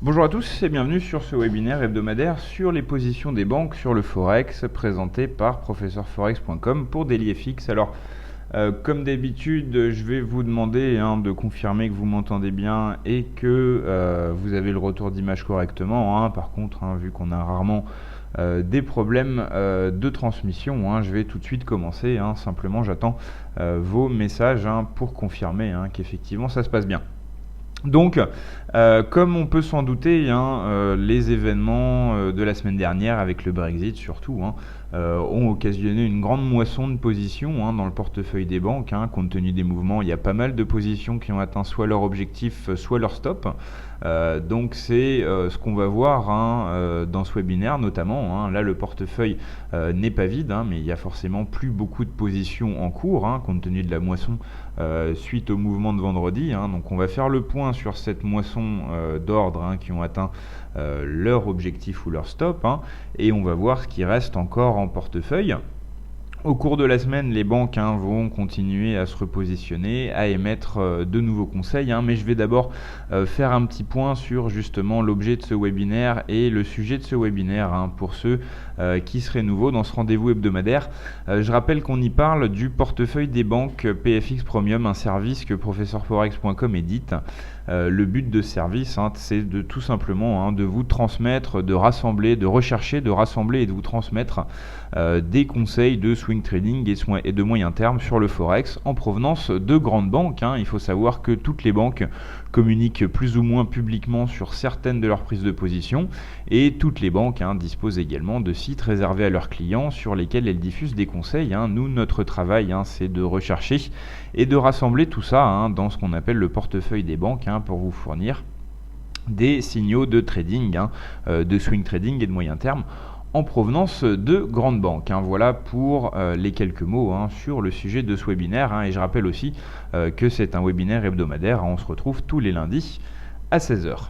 Bonjour à tous et bienvenue sur ce webinaire hebdomadaire sur les positions des banques sur le Forex présenté par professeurforex.com pour DailyFX. Alors, comme d'habitude, je vais vous demander de confirmer que vous m'entendez bien et que vous avez le retour d'image correctement. Par contre, vu qu'on a rarement des problèmes de transmission, je vais tout de suite commencer. Simplement, j'attends vos messages pour confirmer qu'effectivement ça se passe bien. Donc, comme on peut s'en douter, les événements de la semaine dernière, avec le Brexit surtout, ont occasionné une grande moisson de positions dans le portefeuille des banques. Compte tenu des mouvements, il y a pas mal de positions qui ont atteint soit leur objectif, soit leur stop. Donc c'est ce qu'on va voir dans ce webinaire notamment. Là, le portefeuille n'est pas vide, mais il y a forcément plus beaucoup de positions en cours, compte tenu de la moisson suite au mouvement de vendredi. Donc on va faire le point sur cette moisson d'ordre qui ont atteint leur objectif ou leur stop, et on va voir ce qui reste encore en portefeuille. Au cours de la semaine, les banques vont continuer à se repositionner, à émettre de nouveaux conseils, mais je vais d'abord faire un petit point sur justement l'objet de ce webinaire et le sujet de ce webinaire pour ceux qui seraient nouveaux dans ce rendez-vous hebdomadaire. Je rappelle qu'on y parle du portefeuille des banques PFX Premium, un service que professeurforex.com édite. Le but de ce service, c'est de tout simplement de vous transmettre, de rassembler, de rechercher, de rassembler et de vous transmettre des conseils de swing trading et de moyen terme sur le Forex en provenance de grandes banques. Il faut savoir que toutes les banques communiquent plus ou moins publiquement sur certaines de leurs prises de position, et toutes les banques disposent également de sites réservés à leurs clients sur lesquels elles diffusent des conseils. Nous, notre travail, c'est de rechercher et de rassembler tout ça dans ce qu'on appelle le portefeuille des banques pour vous fournir des signaux de trading, de swing trading et de moyen terme en provenance de grandes banques. Voilà pour les quelques mots sur le sujet de ce webinaire. Et je rappelle aussi que c'est un webinaire hebdomadaire. On se retrouve tous les lundis à 16h.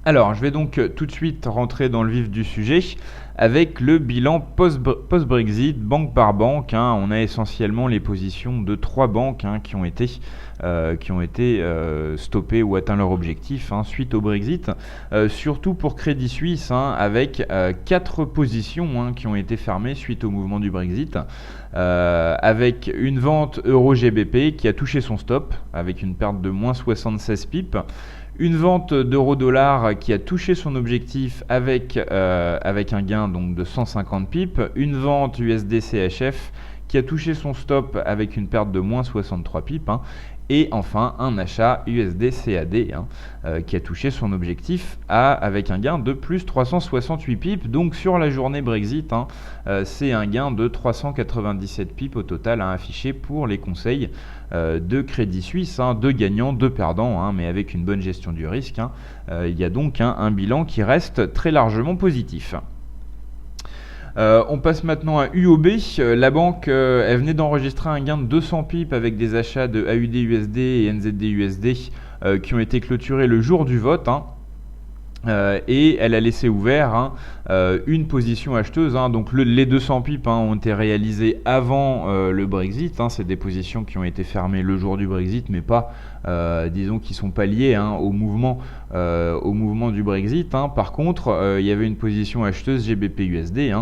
Alors, je vais donc tout de suite rentrer dans le vif du sujet avec le bilan post-Brexit, banque par banque. On a essentiellement les positions de 3 banques qui ont été stoppées ou atteint leur objectif suite au Brexit. Surtout pour Crédit Suisse, avec 4 positions qui ont été fermées suite au mouvement du Brexit. Avec une vente euro-GBP qui a touché son stop avec une perte de moins 76 pips. Une vente d'euro-dollar qui a touché son objectif avec un gain donc de 150 pips. Une vente USD-CHF qui a touché son stop avec une perte de moins 63 pips. Et enfin un achat USD-CAD qui a touché son objectif avec un gain de plus 368 pips. Donc sur la journée Brexit, c'est un gain de 397 pips au total affiché pour les conseils de Crédit Suisse, 2 gagnants, 2 perdants, mais avec une bonne gestion du risque. Il y a donc un bilan qui reste très largement positif. On passe maintenant à UOB. La banque elle venait d'enregistrer un gain de 200 pips avec des achats de AUD-USD et NZD-USD qui ont été clôturés le jour du vote. Et elle a laissé ouvert une position acheteuse. Donc les 200 pips ont été réalisés avant le Brexit. C'est des positions qui ont été fermées le jour du Brexit, mais pas, disons, qui sont pas liées au mouvement du Brexit. Par contre, il y avait une position acheteuse GBP-USD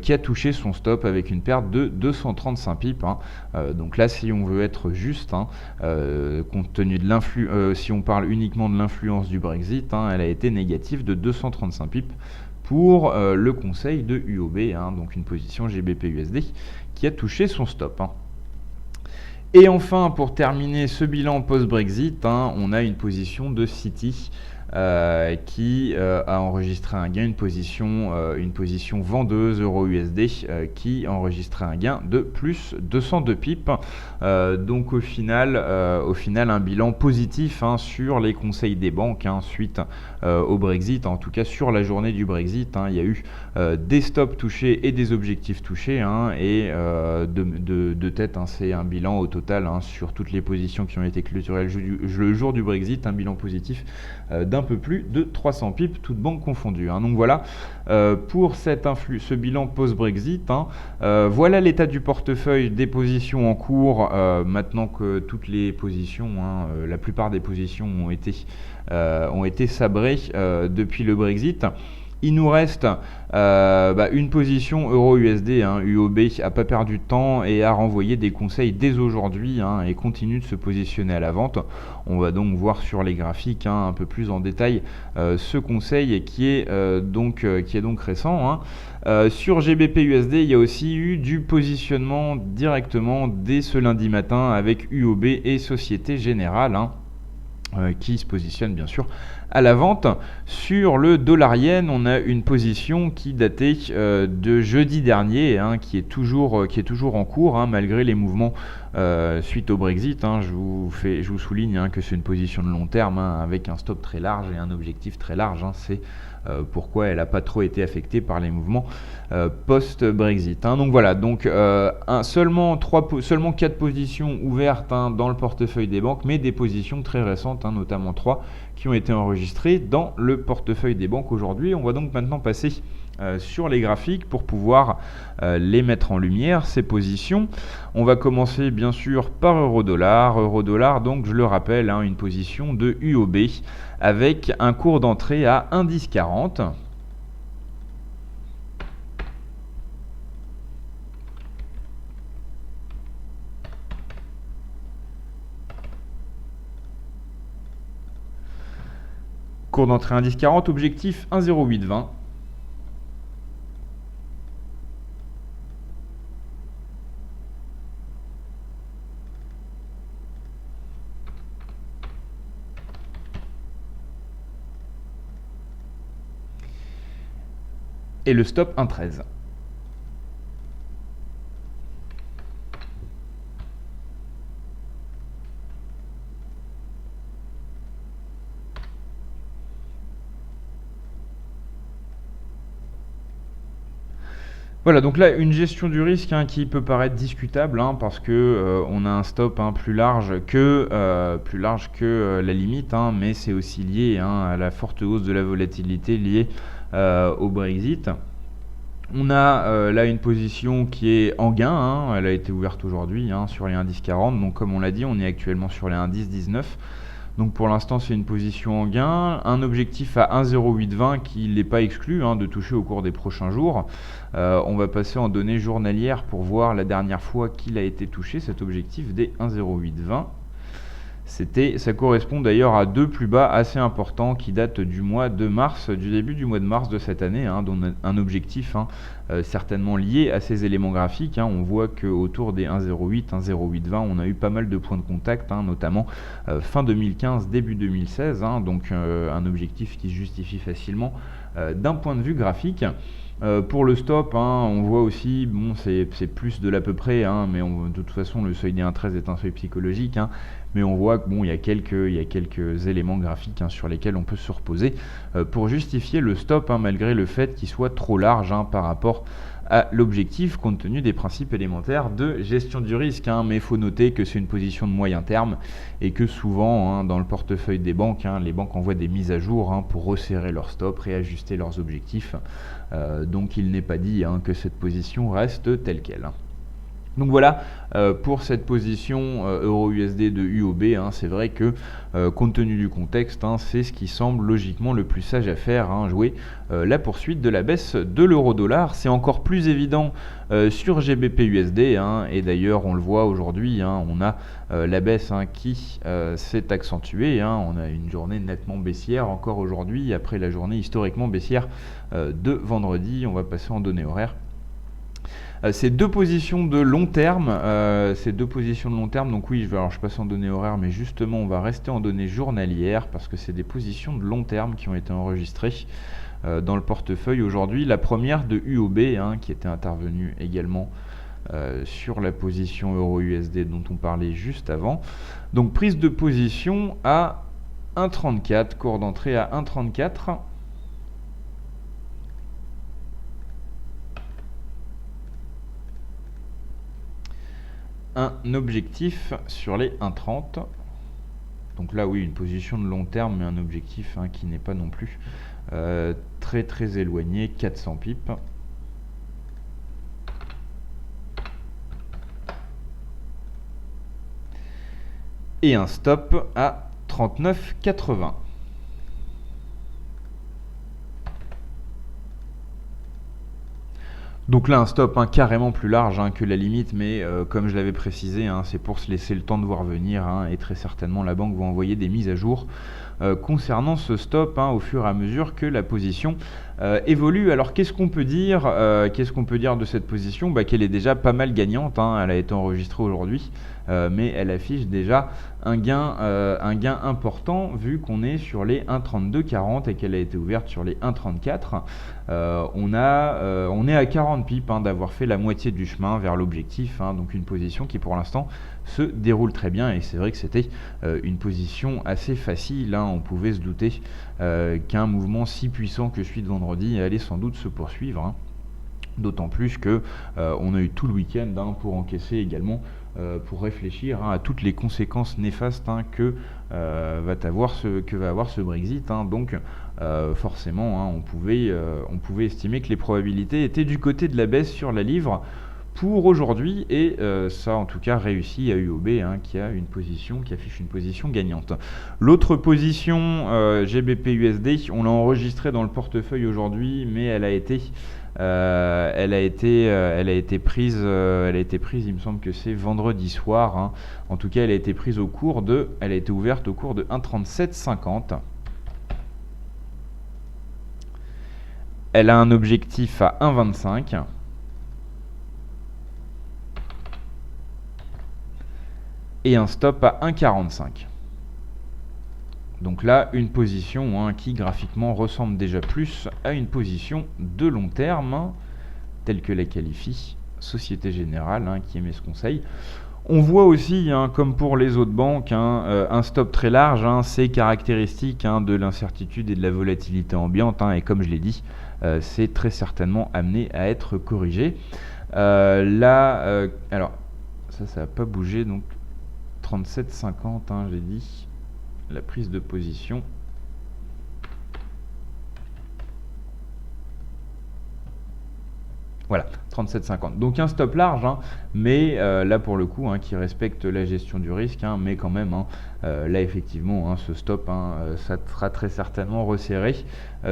qui a touché son stop avec une perte de 235 pips. Donc là, si on veut être juste, compte tenu de si on parle uniquement de l'influence du Brexit, elle a été négative de 235 pips pour le conseil de UOB, donc une position GBP-USD qui a touché son stop. Et enfin, pour terminer ce bilan post-Brexit, on a une position de Citi qui a enregistré un gain, une position vendeuse euro-USD qui a enregistré un gain de plus 202 pips. Donc au final, un bilan positif sur les conseils des banques suite au Brexit. En tout cas, sur la journée du Brexit, il y a eu des stops touchés et des objectifs touchés. Et de tête, c'est un bilan au total sur toutes les positions qui ont été clôturées le jour du Brexit, un bilan positif d'un d'un peu plus de 300 pips, toutes banques confondues. Donc voilà pour ce bilan post-Brexit. Voilà l'état du portefeuille, des positions en cours, maintenant que toutes les positions, la plupart des positions ont été sabrées depuis le Brexit. Il nous reste une position euro-USD. UOB n'a pas perdu de temps et a renvoyé des conseils dès aujourd'hui et continue de se positionner à la vente. On va donc voir sur les graphiques un peu plus en détail ce conseil qui est donc récent. Sur GBP-USD, il y a aussi eu du positionnement directement dès ce lundi matin avec UOB et Société Générale. Qui se positionne bien sûr à la vente. Sur le dollar-yen, on a une position qui datait de jeudi dernier, qui est toujours en cours, malgré les mouvements suite au Brexit. Je vous souligne que c'est une position de long terme avec un stop très large et un objectif très large. C'est pourquoi elle n'a pas trop été affectée par les mouvements post-Brexit. Donc voilà, seulement 4 positions ouvertes dans le portefeuille des banques, mais des positions très récentes, notamment 3 qui ont été enregistrées dans le portefeuille des banques aujourd'hui. On va donc maintenant passer sur les graphiques pour pouvoir les mettre en lumière, ces positions. On va commencer bien sûr par euro-dollar. Euro-dollar, donc je le rappelle, une position de UOB avec un cours d'entrée à 1,1040. Cours d'entrée 1,1040, objectif 1,0820. Et le stop 1,13. Voilà, donc là une gestion du risque qui peut paraître discutable parce que on a un stop plus large que la limite, mais c'est aussi lié à la forte hausse de la volatilité liée au Brexit. On a là une position qui est en gain, elle a été ouverte aujourd'hui sur les 1,1040, donc comme on l'a dit, on est actuellement sur les 1,1019. Donc pour l'instant c'est une position en gain, un objectif à 1,0820 qui n'est pas exclu de toucher au cours des prochains jours. On va passer en données journalières pour voir la dernière fois qu'il a été touché, cet objectif des 1,0820. Ça correspond d'ailleurs à 2 plus bas assez importants qui datent du début du mois de mars de cette année, dont un objectif certainement lié à ces éléments graphiques. On voit qu'autour des 1,08, 1,0820, on a eu pas mal de points de contact, notamment fin 2015, début 2016, donc un objectif qui se justifie facilement d'un point de vue graphique. Pour le stop, on voit aussi, c'est plus de l'à peu près, mais de toute façon le seuil des 1,13 est un seuil psychologique, mais on voit qu'il y a quelques éléments graphiques sur lesquels on peut se reposer pour justifier le stop, malgré le fait qu'il soit trop large par rapport à l'objectif, compte tenu des principes élémentaires de gestion du risque. Mais il faut noter que c'est une position de moyen terme et que souvent, dans le portefeuille des banques, les banques envoient des mises à jour pour resserrer leur stop, réajuster leurs objectifs. Donc il n'est pas dit que cette position reste telle qu'elle. Donc voilà pour cette position euro-USD de UOB. C'est vrai que compte tenu du contexte, c'est ce qui semble logiquement le plus sage à faire, jouer la poursuite de la baisse de l'euro-dollar. C'est encore plus évident sur GBP-USD, et d'ailleurs on le voit aujourd'hui, on a la baisse qui s'est accentuée. On a une journée nettement baissière encore aujourd'hui, après la journée historiquement baissière de vendredi. On va passer en données horaires. Ces deux positions de long terme, donc oui, je passe en données horaires, mais justement on va rester en données journalières parce que c'est des positions de long terme qui ont été enregistrées dans le portefeuille aujourd'hui. La première de UOB qui était intervenue également sur la position euro-USD dont on parlait juste avant. Donc prise de position à 1,34, cours d'entrée à 1,34. Un objectif sur les 1,30. Donc là, oui, une position de long terme, mais un objectif qui n'est pas non plus très très éloigné, 400 pips. Et un stop à 39,80. Donc là, un stop carrément plus large que la limite, mais comme je l'avais précisé, c'est pour se laisser le temps de voir venir, et très certainement la banque va envoyer des mises à jour concernant ce stop au fur et à mesure que la position évolue. Alors qu'est-ce qu'on peut dire de cette position? Qu'elle est déjà pas mal gagnante, elle a été enregistrée aujourd'hui, mais elle affiche déjà un gain important vu qu'on est sur les 1,3240 et qu'elle a été ouverte sur les 1,34. On est à 40 pips d'avoir fait la moitié du chemin vers l'objectif, donc une position qui pour l'instant se déroule très bien, et c'est vrai que c'était une position assez facile, on pouvait se douter qu'un mouvement si puissant que celui de vendredi allait sans doute se poursuivre, d'autant plus que on a eu tout le week-end pour encaisser également, pour réfléchir à toutes les conséquences néfastes que va avoir ce Brexit, donc forcément on pouvait estimer que les probabilités étaient du côté de la baisse sur la livre pour aujourd'hui, et ça en tout cas réussi à UOB qui affiche une position gagnante. L'autre position GBP USD, on l'a enregistrée dans le portefeuille aujourd'hui, mais elle a été prise, il me semble que c'est vendredi soir, en tout cas elle a été ouverte au cours de 1,3750. Elle a un objectif à 1,25. Et un stop à 1,45. Donc là, une position qui graphiquement ressemble déjà plus à une position de long terme, telle que la qualifie Société Générale, qui émet ce conseil. On voit aussi, comme pour les autres banques, un stop très large, c'est caractéristique de l'incertitude et de la volatilité ambiante, et comme je l'ai dit, c'est très certainement amené à être corrigé. Là, alors, ça n'a pas bougé, donc 37,50, j'ai dit, la prise de position. Voilà, 37,50. Donc un stop large, mais là pour le coup, qui respecte la gestion du risque, mais quand même, là effectivement, ce stop, ça sera très certainement resserré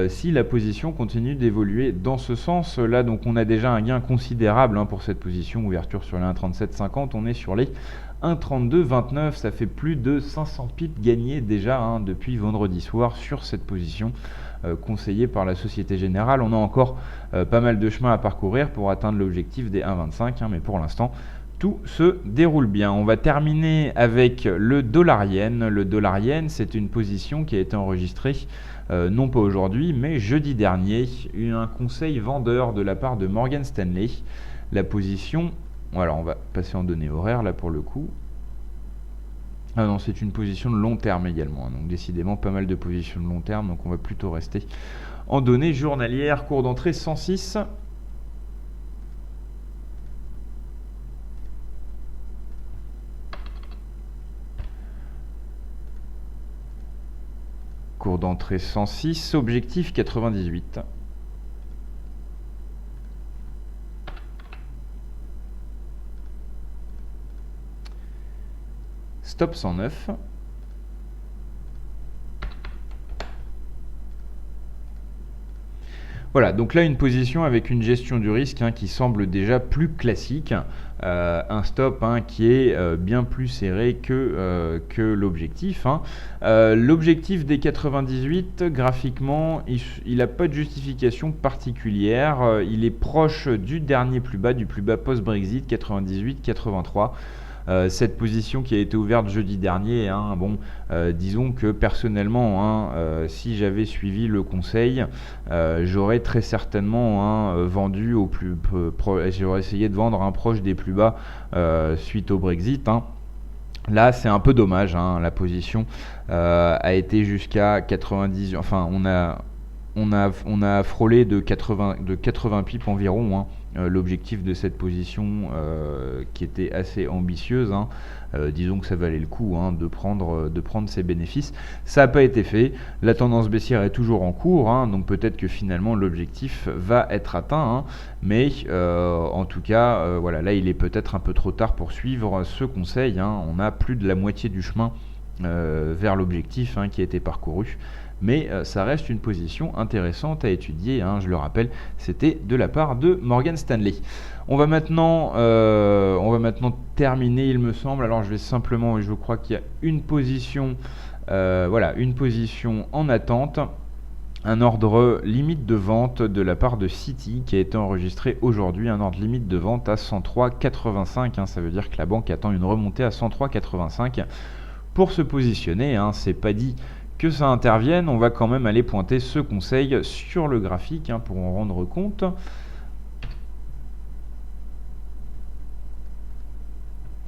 si la position continue d'évoluer dans ce sens. Là, donc on a déjà un gain considérable pour cette position, ouverture sur les 1,3750, on est sur les 1,3229, ça fait plus de 500 pips gagnés déjà depuis vendredi soir sur cette position conseillée par la Société Générale. On a encore pas mal de chemin à parcourir pour atteindre l'objectif des 1,25, mais pour l'instant tout se déroule bien. On va terminer avec le dollar-yen. Le dollar-yen, c'est une position qui a été enregistrée non pas aujourd'hui, mais jeudi dernier. Un conseil vendeur de la part de Morgan Stanley. La position... Alors on va passer en données horaires là pour le coup. Ah non, c'est une position de long terme également, donc décidément pas mal de positions de long terme, donc on va plutôt rester en données journalières. Cours d'entrée 106. Cours d'entrée 106, objectif 98. Stop 109. Voilà, donc là une position avec une gestion du risque qui semble déjà plus classique, un stop qui est bien plus serré que l'objectif. L'objectif des 98, graphiquement, il n'a pas de justification particulière, il est proche du dernier plus bas, du plus bas post-Brexit, 98-83. Cette position qui a été ouverte jeudi dernier, disons que personnellement, si j'avais suivi le conseil, j'aurais très certainement vendu au plus j'aurais essayé de vendre proche des plus bas suite au Brexit. Là, c'est un peu dommage, la position a été jusqu'à 90, enfin on a frôlé de 80 pips environ, l'objectif de cette position qui était assez ambitieuse, disons que ça valait le coup de prendre ces bénéfices. Ça n'a pas été fait, la tendance baissière est toujours en cours, donc peut-être que finalement l'objectif va être atteint, mais en tout cas, voilà, là il est peut-être un peu trop tard pour suivre ce conseil, on a plus de la moitié du chemin vers l'objectif qui a été parcouru. Mais ça reste une position intéressante à étudier, je le rappelle, c'était de la part de Morgan Stanley. On va maintenant terminer, il me semble. Alors je vais simplement, je crois qu'il y a une position, une position en attente, un ordre limite de vente de la part de Citi qui a été enregistré aujourd'hui, un ordre limite de vente à 103,85. Ça veut dire que la banque attend une remontée à 103,85 pour se positionner. C'est pas dit que ça intervienne, on va quand même aller pointer ce conseil sur le graphique pour en rendre compte.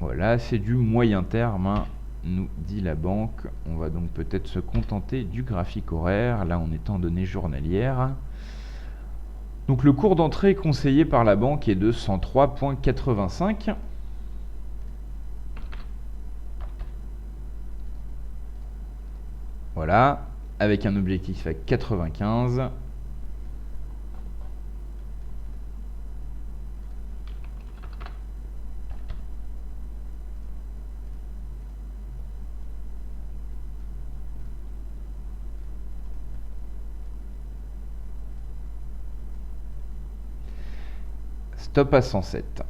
Voilà, c'est du moyen terme, nous dit la banque. On va donc peut-être se contenter du graphique horaire, là on est en données journalières. Donc le cours d'entrée conseillé par la banque est de 103,85. Voilà, avec un objectif à 95. Stop à 107.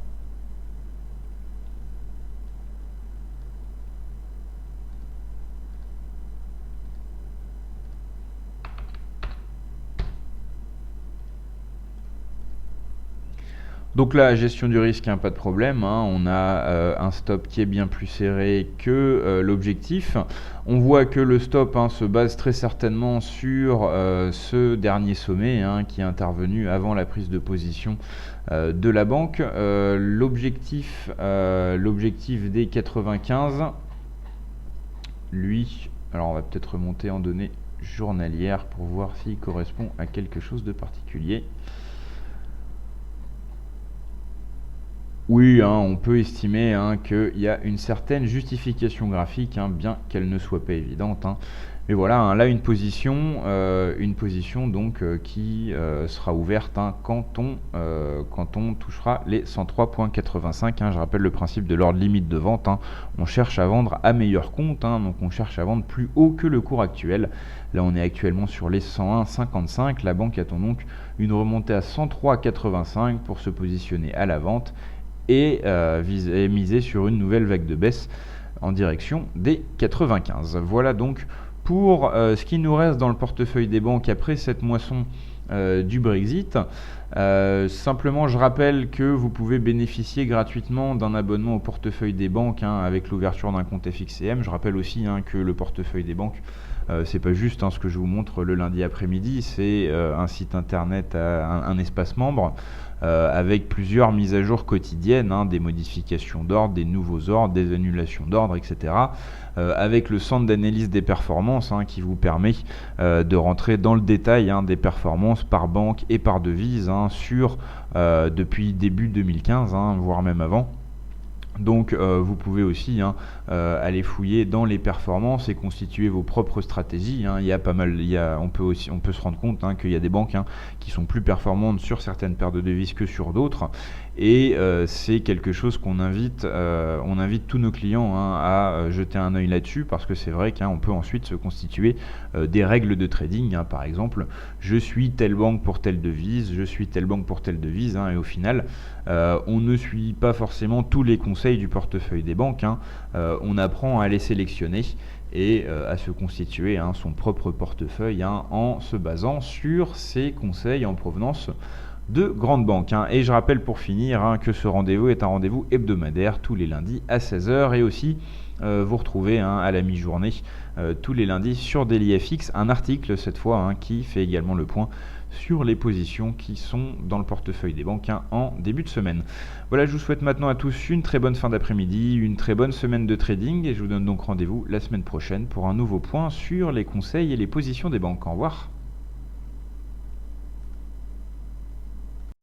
Donc là, gestion du risque, pas de problème, on a un stop qui est bien plus serré que l'objectif. On voit que le stop se base très certainement sur ce dernier sommet qui est intervenu avant la prise de position de la banque. L'objectif des 95, lui, alors on va peut-être remonter en données journalières pour voir s'il correspond à quelque chose de particulier. Oui, on peut estimer qu'il y a une certaine justification graphique, bien qu'elle ne soit pas évidente. Mais voilà, là une position donc qui sera ouverte quand on touchera les 103,85. Je rappelle le principe de l'ordre limite de vente. On cherche à vendre à meilleur compte, donc on cherche à vendre plus haut que le cours actuel. Là on est actuellement sur les 101,55. La banque attend donc une remontée à 103,85 pour se positionner à la vente et miser sur une nouvelle vague de baisse en direction des 95. Voilà donc pour ce qui nous reste dans le portefeuille des banques après cette moisson du Brexit. Simplement, je rappelle que vous pouvez bénéficier gratuitement d'un abonnement au portefeuille des banques avec l'ouverture d'un compte FXCM. Je rappelle aussi que le portefeuille des banques, c'est pas juste ce que je vous montre le lundi après-midi, c'est un site internet, un espace membre avec plusieurs mises à jour quotidiennes, des modifications d'ordre, des nouveaux ordres, des annulations d'ordre, etc. Avec le centre d'analyse des performances qui vous permet de rentrer dans le détail des performances par banque et par devise depuis début 2015, voire même avant. Donc vous pouvez aussi aller fouiller dans les performances et constituer vos propres stratégies. Il y a pas mal, on peut se rendre compte qu'il y a des banques qui sont plus performantes sur certaines paires de devises que sur d'autres. Et c'est quelque chose qu'on invite tous nos clients à jeter un œil là-dessus, parce que c'est vrai qu'on peut ensuite se constituer des règles de trading. Par exemple, je suis telle banque pour telle devise, je suis telle banque pour telle devise, et au final, on ne suit pas forcément tous les conseils du portefeuille des banques. On apprend à les sélectionner et à se constituer son propre portefeuille en se basant sur ces conseils en provenance de grandes banques. Et je rappelle pour finir que ce rendez-vous est un rendez-vous hebdomadaire tous les lundis à 16h, et aussi vous retrouvez à la mi-journée tous les lundis sur DailyFX un article cette fois qui fait également le point sur les positions qui sont dans le portefeuille des banques en début de semaine. Voilà, je vous souhaite maintenant à tous une très bonne fin d'après-midi, une très bonne semaine de trading, et je vous donne donc rendez-vous la semaine prochaine pour un nouveau point sur les conseils et les positions des banques. Au revoir.